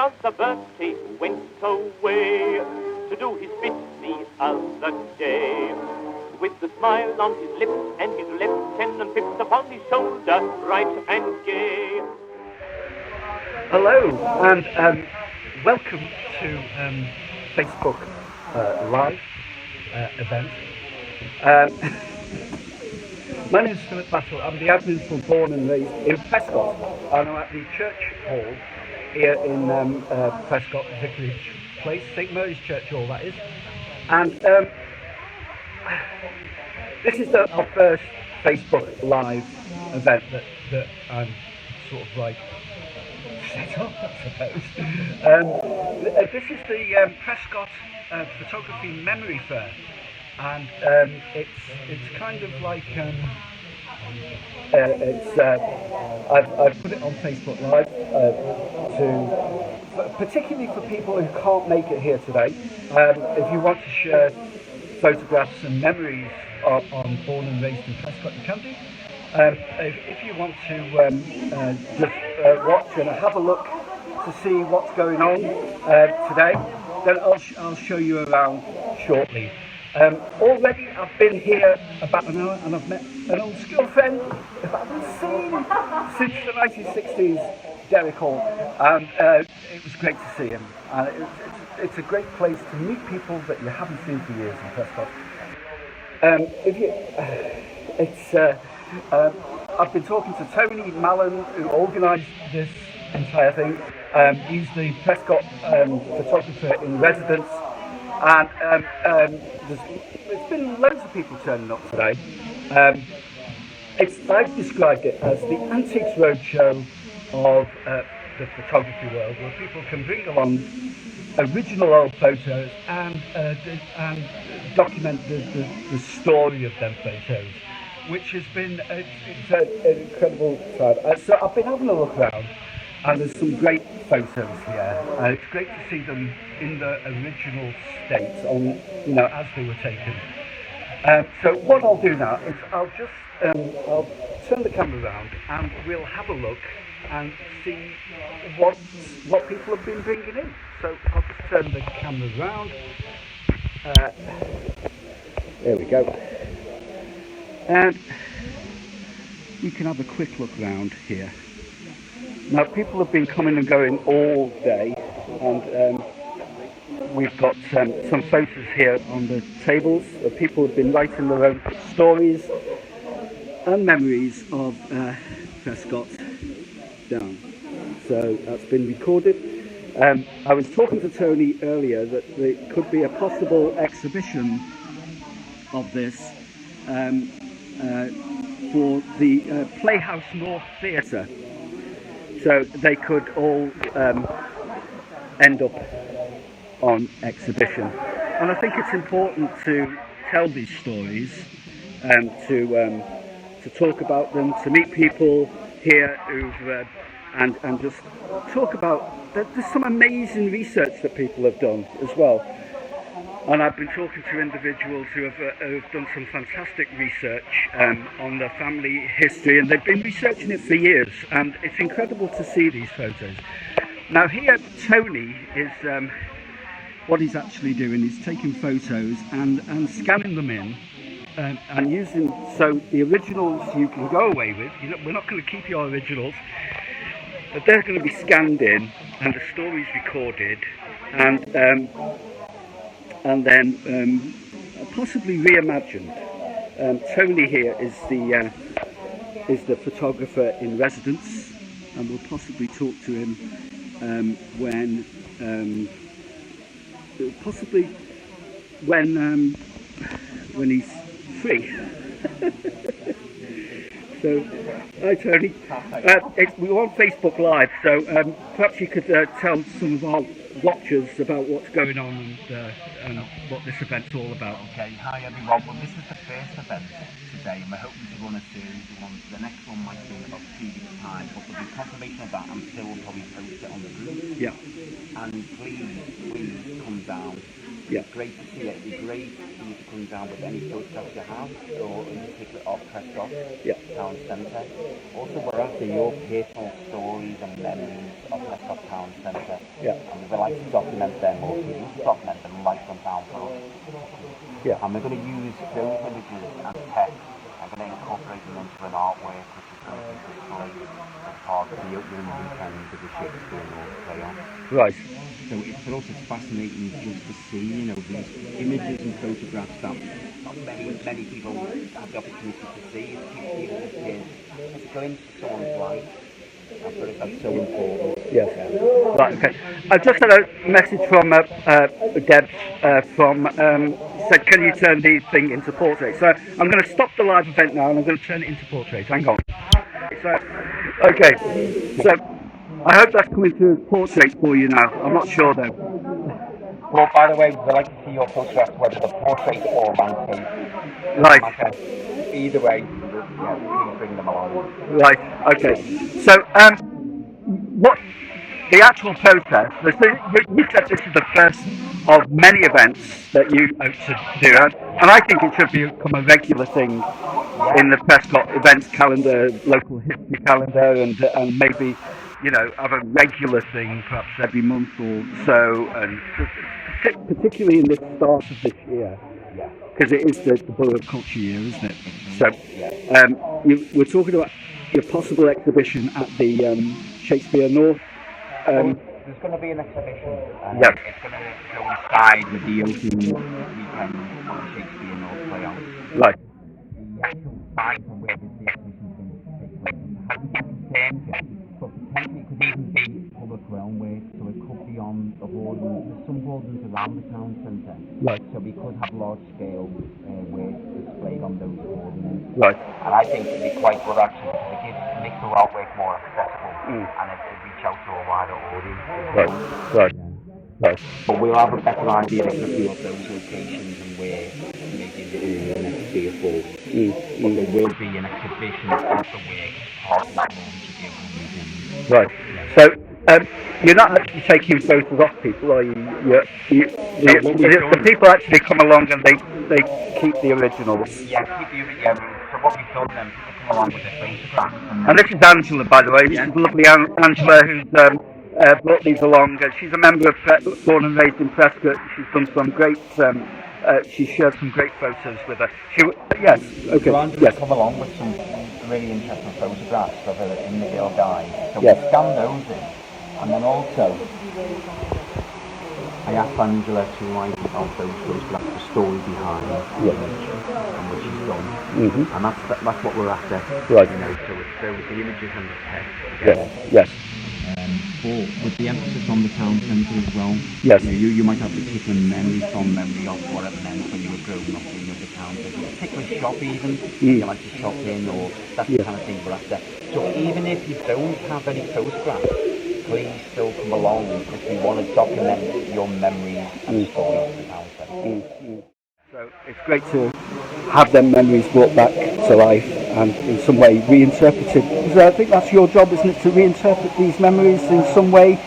brother Bertie went away to do his bit the other day. With a smile on his lips and his lieutenant pips upon his shoulder, bright and gay. Hello, and welcome to Facebook Live event. My name is Philip Battle. I'm the admin for Born and Raised in Prescott, and I'm at the church hall here in Prescott Vicarage Place, St Mary's Church Hall that is. And this is our first Facebook Live event that I'm sort of like set up, I suppose. This is the Prescott Photography Memory Fair, and it's kind of like I've put it on Facebook Live particularly for people who can't make it here today. If you want to share photographs and memories on Born and Raised in Prescott, you can do. If you want to just watch and have a look to see what's going on today, then I'll show you around shortly. Already I've been here about an hour and I've met an old school friend who I haven't seen since the 1960s, Derek Hall, and it was great to see him. And it's a great place to meet people that you haven't seen for years in Prescott. I've been talking to Tony Mallon, who organised this entire thing. He's the Prescott photographer in residence, and there's been loads of people turning up today. I've described it as the Antiques Roadshow of the photography world, where people can bring along original old photos and document the story of them photos, which has been it's an incredible time. So I've been having a look around, and there's some great photos here. It's great to see them in the original state, as they were taken. So what I'll do now is I'll turn the camera around and we'll have a look and see what people have been bringing in. So I'll just turn the camera around. There we go. And you can have a quick look around here. Now, people have been coming and going all day, and we've got some photos here on the tables of people who've been writing their own stories and memories of Prescott down. So that's been recorded. I was talking to Tony earlier that there could be a possible exhibition of this for the Playhouse North Theatre. So they could all end up on exhibition. And I think it's important to tell these stories and to talk about them, to meet people here who've and just talk about there's some amazing research that people have done as well. And I've been talking to individuals who have done some fantastic research on their family history, and they've been researching it for years, and it's incredible to see these photos. Now here, Tony is, what he's actually doing is taking photos and scanning them in, and using, so the originals you can go away with, we're not going to keep your originals, but they're going to be scanned in, and the story's recorded, and then possibly reimagined. Tony here is the photographer in residence, and we'll possibly talk to him when he's free. So, hi Tony. We're on Facebook Live, so perhaps you could tell some of our watchers about what's going on and what this event's all about. Okay, hi everyone. Well, this is the first event today, and we're hoping to run a series of ones. The next one might be in about 2 weeks' time, but there'll be confirmation of that, and Phil will probably post it on the group. Yeah. And please come down. Yeah. It's great to see it. It'd be great for you to come down with any photographs you have, or in particular of Prescott Town Centre. Also, we're after your personal story stories and memories of Prescott Town Centre. Yeah. And we would like to document them, or we will document them right from down for us. Yeah. And we're going to use those images and text and going to incorporate them into an artwork which is going to be displayed as part of the opening weekend of the Shakespeare North Play On. Right. So for us it's fascinating just to see, you know, these images and photographs that not many people have the opportunity to see. It's a glimpse of someone's life. I feel that's so important. Yes. Right, okay. I've just had a message from Deb said, can you turn the thing into portrait? So I'm going to stop the live event now and I'm going to turn it into portrait. Hang on. So, okay. So I hope that's coming to portrait for you now. I'm not sure though. Well, by the way, we'd like to see your photographs, whether the portrait or landscape. Right. Either way, please bring them along. Right, okay. So, what the actual process, you said this is the first of many events that you hope to do, and I think it should become a regular thing in the Prescott events calendar, local history calendar, and maybe, you know, have a regular thing perhaps every month or so, and particularly in the start of this year, because it is the Borough of Culture year, isn't it? So, we're talking about your possible exhibition at the Shakespeare North. There's going to be an exhibition, and it's going to coincide with the opening weekend of the Shakespeare North Play On. Right. The actual site of where the exhibition is going to take place hasn't been confirmed yet, but potentially it could even be public realm work, so it could be on the hoardings. There's some hoardings around the town centre, right. So we could have large scale work displayed on those hoardings. Right. And I think it'd be quite good actually, because it makes the artwork more accessible and it reach out to a wider audience. Right. Right. Right. But we'll have a better idea of those locations and where maybe the next year falls. But there will be an exhibition of the work part of that launch of the open museum. Right. So you're not actually taking photos off people, are you? The people actually come along and they keep the originals. Yeah, keep the original. So what we've done then, people come along with their photographs. And this is Angela, by the way. This is lovely Angela who's brought these along. She's a member of born and raised in Prescott. She's done some great. She shared some great photos with her. Yes. Okay. So Angela come along with some really interesting photographs of her in the Girl Guide. So we scan those in, and then also I asked Angela to write out those photographs, the story behind the image and what she's done, and that's what we're after. Right. You know, so it's there with the images and the text. Yes. But with the emphasis on the town centre as well. Yes. You might have particular memory of whatever meant when you were growing up in the town centre. A particular shop even, you like to shop in, or that's the kind of thing we're after. So even if you don't have any photographs, please still come along if we want to document your memories and stories of the town centre. So it's great to have them memories brought back to life and in some way reinterpreted. So I think that's your job, isn't it, to reinterpret these memories in some way,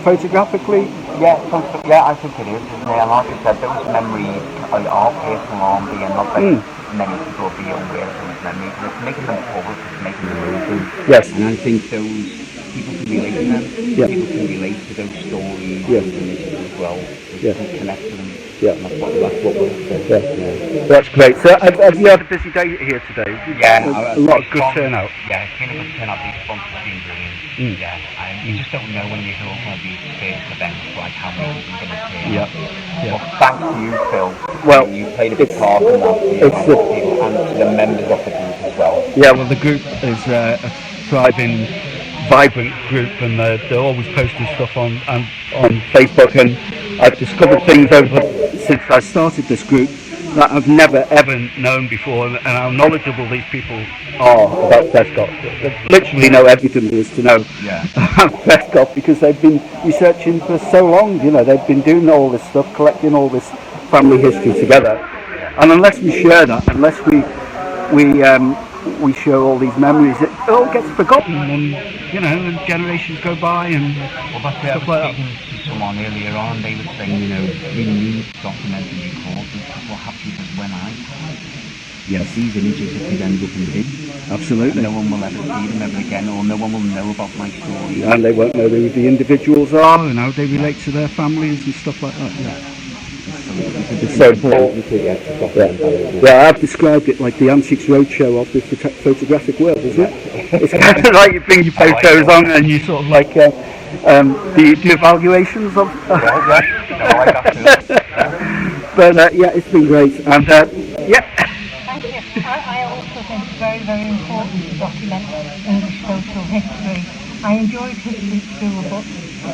photographically? Yeah, I think it is. And like I said, those memories are personal, aren't they? And not very many people will be aware of those memories. And it's making them public, it's making them open. Yes. And I think people can relate to them. Yeah. People can relate to those stories and images as well. They can connect to them. Yeah. And that's what we're saying. That's great. So have you had a busy day here today? Yeah. A lot of good turnout. Yeah, it's been a good turnout. The response has been brilliant. Yeah. And you just don't know when you're going to be first events, like how many people are going to turn out. Well, thanks to you, Phil. Well, you played a big part in that. And to the members of the group as well. Yeah, well, the group is a thriving, vibrant group, and they're always posting stuff on Facebook, and I've discovered things since I started this group that I've never ever known before, and how knowledgeable these people are about Prescott. They literally know everything there is to know about Prescott, because they've been researching for so long. You know, they've been doing all this stuff, collecting all this family history together, and unless we share that, unless we share all these memories, it all gets forgotten, and and generations go by, and stuff like that. To someone earlier on, they were saying, we need to document and record this, because what happens is when I die, Yes. These images that could end up in the bin. Absolutely. No one will ever see them ever again, or no one will know about my story. And they won't know who the individuals are and how they relate to their families and stuff like that. Yeah. It's so important to get to document that. Yeah, I've described it like the Antiques Roadshow of the photographic world, isn't it? It's kind of like you bring your photos on and you sort of like the evaluations of. But yeah, it's been great, and yeah. Thank you. I also think it's very, very important to document English social history. I enjoyed history at school, but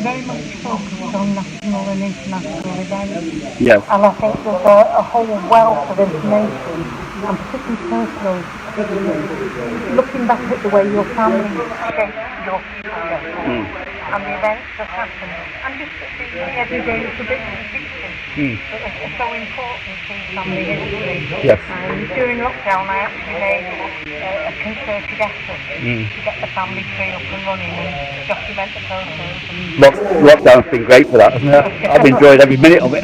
very much focused on national and international events. Yes. And I think there's a whole wealth of information, and particularly personal, looking back at the way your family shaped your future. And the events that happened, and just the everyday little bits of fiction that are so important in family history. Yes. And during lockdown, I actually made a concerted effort to get the family tree up and running and document the photos. Lockdown's been great for that, hasn't it? I've enjoyed every minute of it.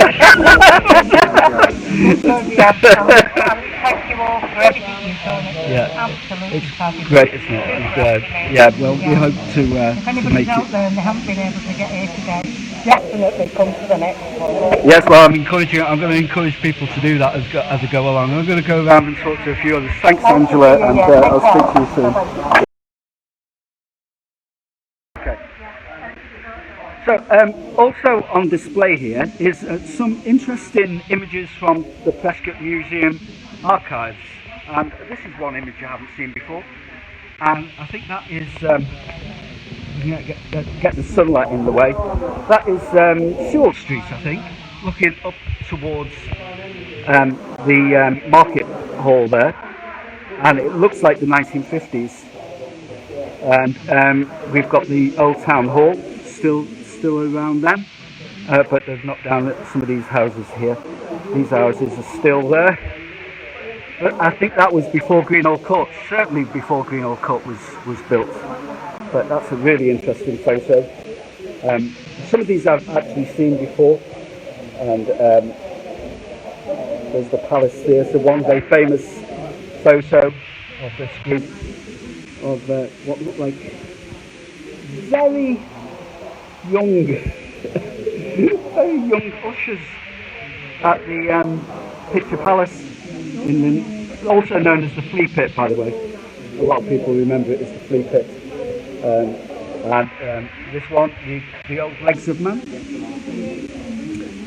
Thank you all for everything you've done. It's absolutely fabulous. Great, isn't it? And, yeah, well, we hope to if anybody's make out it. there and they haven't been able to get here today, definitely come to the next one. Yes, well, I'm going to encourage people to do that as I go along. I'm going to go around and talk to a few others. Thanks, Angela, and I'll speak to you soon. Okay. So, also on display here is some interesting images from the Prescott Museum archives. And this is one image I haven't seen before. And I think that is, get the sunlight in the way. That is Sewell Street, I think, looking up towards the market hall there. And it looks like the 1950s. And we've got the Old Town Hall still around then, but they've knocked down some of these houses here. These houses are still there. But I think that was before Greenhall Court, certainly before Greenhall Court was built. But that's a really interesting photo. Some of these I've actually seen before. And there's the Palace Theatre, one very famous photo of this group of what looked like very young ushers at the Picture Palace, also known as the Flea Pit, by the way. A lot of people remember it as the Flea Pit. And this one, the old Legs of Man,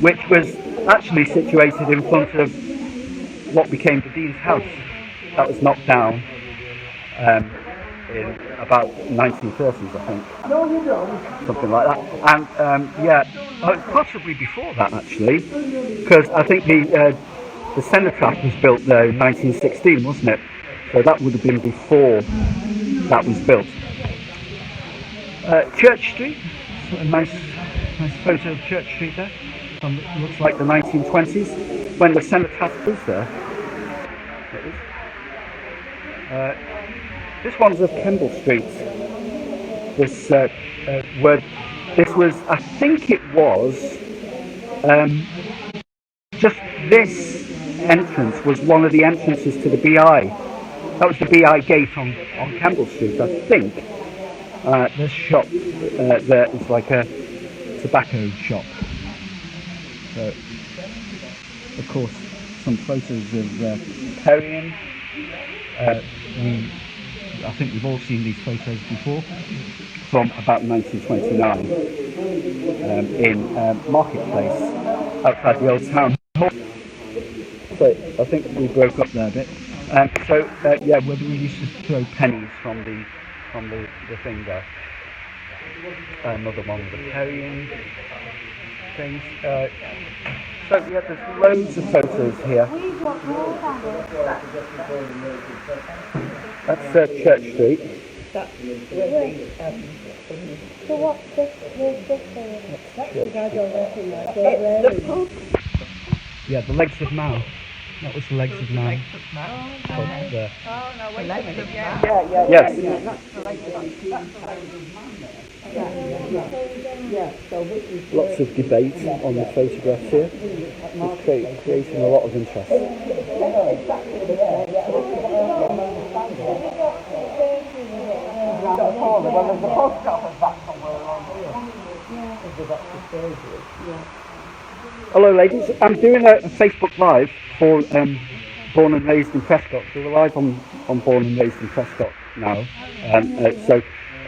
which was actually situated in front of what became the Dean's House. That was knocked down in about 1930s, I think. Something like that. And possibly before that, actually, because I think the cenotaph was built there in 1916, wasn't it? So that would have been before that was built. Church Street, a nice photo of Church Street there. Looks like the 1920s, when the cenotaph was there. It is. This one's of Kemble Street. This was, I think it was, just this entrance was one of the entrances to the BI. That was the BI gate on Kemble Street, I think. This shop there is like a tobacco shop. So, of course, some photos of Perrien. I think we've all seen these photos before, from about 1929 in Marketplace outside the Old Town Hall. So I think we broke up there a bit. Yeah, where we used to throw pennies from the thing there. Another one of the Perrien things. So yeah, there's loads of photos here. That's Church Street. So what's this? Yeah, the Legs of Man. That was the Legs of Man. There. Oh no, wait a minute. Yes. Lots of debate on the photographs here. It's creating a lot of interest. corner, well, there's a post office back somewhere around here. Hello ladies, I'm doing a Facebook Live for Born and Raised in Prescott. So we're live on Born and Raised in Prescott now.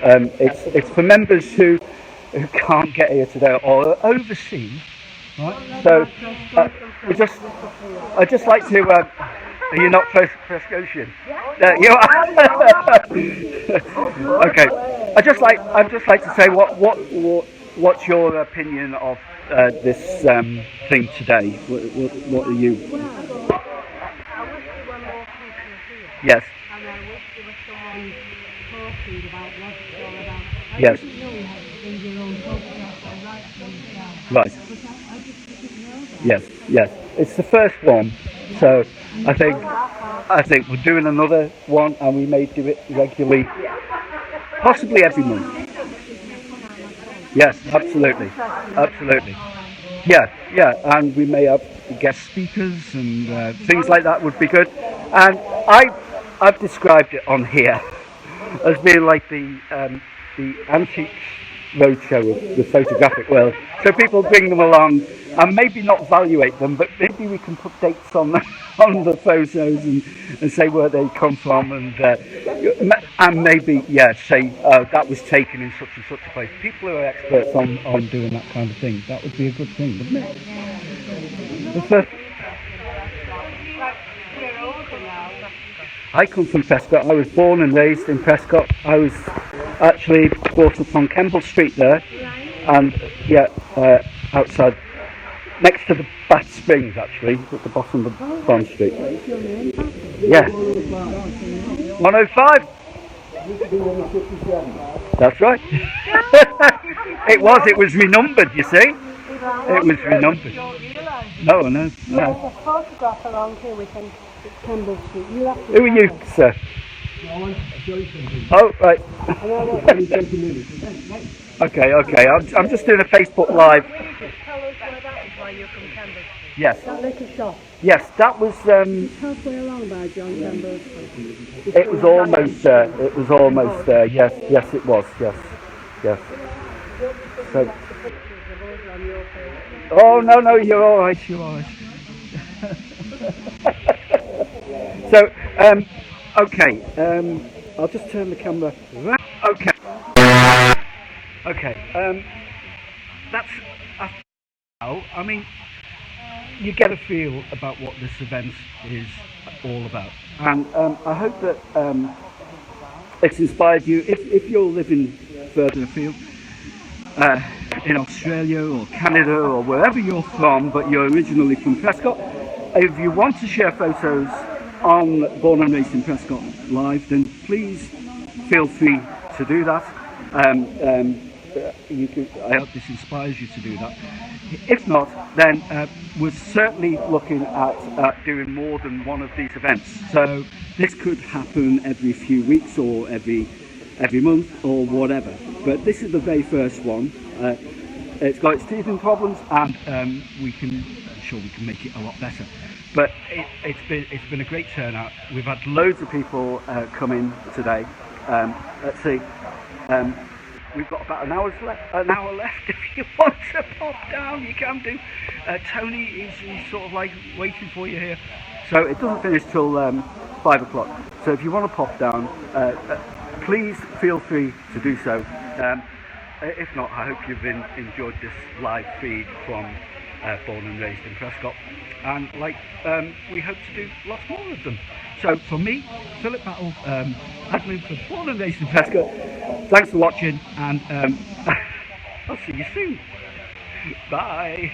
It's for members who can't get here today or are overseas. Right? So I'd just like to, are you not Prescotian? You are? Okay. I'd just like to say what's your opinion of this thing today? What are you? I wish there were more people here. Yes. And I wish there was someone talking about what's all about. I Yes. didn't know you had to bring your own photographs or write them down. Right. But I just didn't know that. Yes. It's the first one, so I think we're doing another one, and we may do it regularly, possibly every month. Yes, absolutely. Yeah, and we may have guest speakers and things like that would be good. And I've described it on here as being like the antiques roadshow of the photographic world. So people bring them along and maybe not evaluate them, but maybe we can put dates on the photos and say where they come from and maybe say that was taken in such and such a place. People who are experts on doing that kind of thing, that would be a good thing, wouldn't it? I come from Prescott. I was born and raised in Prescott. I was actually brought up on Kemble Street there, and outside, next to the Bath Springs actually, at the bottom of Bond Street. Yeah. 105. That's right. It was renumbered, you see. It was renumbered. No. There's a photograph around here we think it's Campbell Street. Who are you, sir? Oh, right. Okay. I'm just doing a Facebook Live. Tell us where that is while you're from Campbell Street. Yes. That little shop. Yes, that was. Halfway along by John Campbell's place. It was almost there. It was almost there. Yes, it was. Yes. So. Oh no, you're all right. So, okay. I'll just turn the camera. Okay. That's. I mean, you get a feel about what this event is all about, and I hope that it's inspired you. If you're living further afield, in Australia or Canada or wherever you're from, but you're originally from Prescott, if you want to share photos on Born and Raised in Prescott Live, then please feel free to do that. I hope this inspires you to do that. If not, then we're certainly looking at doing more than one of these events. So this could happen every few weeks or every month or whatever. But this is the very first one. It's got its teething problems, and I'm sure we can make it a lot better. But it's been a great turnout. We've had loads of people come in today. Let's see. We've got about an hour left. If you want to pop down, you can do. Tony is sort of like waiting for you here. So it doesn't finish till 5 o'clock. So if you want to pop down, please feel free to do so. If not, I hope you've enjoyed this live feed from Born and Raised in Prescott. And we hope to do lots more of them. So from me, Philip Battle, admin for Born and Raised in Prescott, thanks for watching, and I'll see you soon. Bye.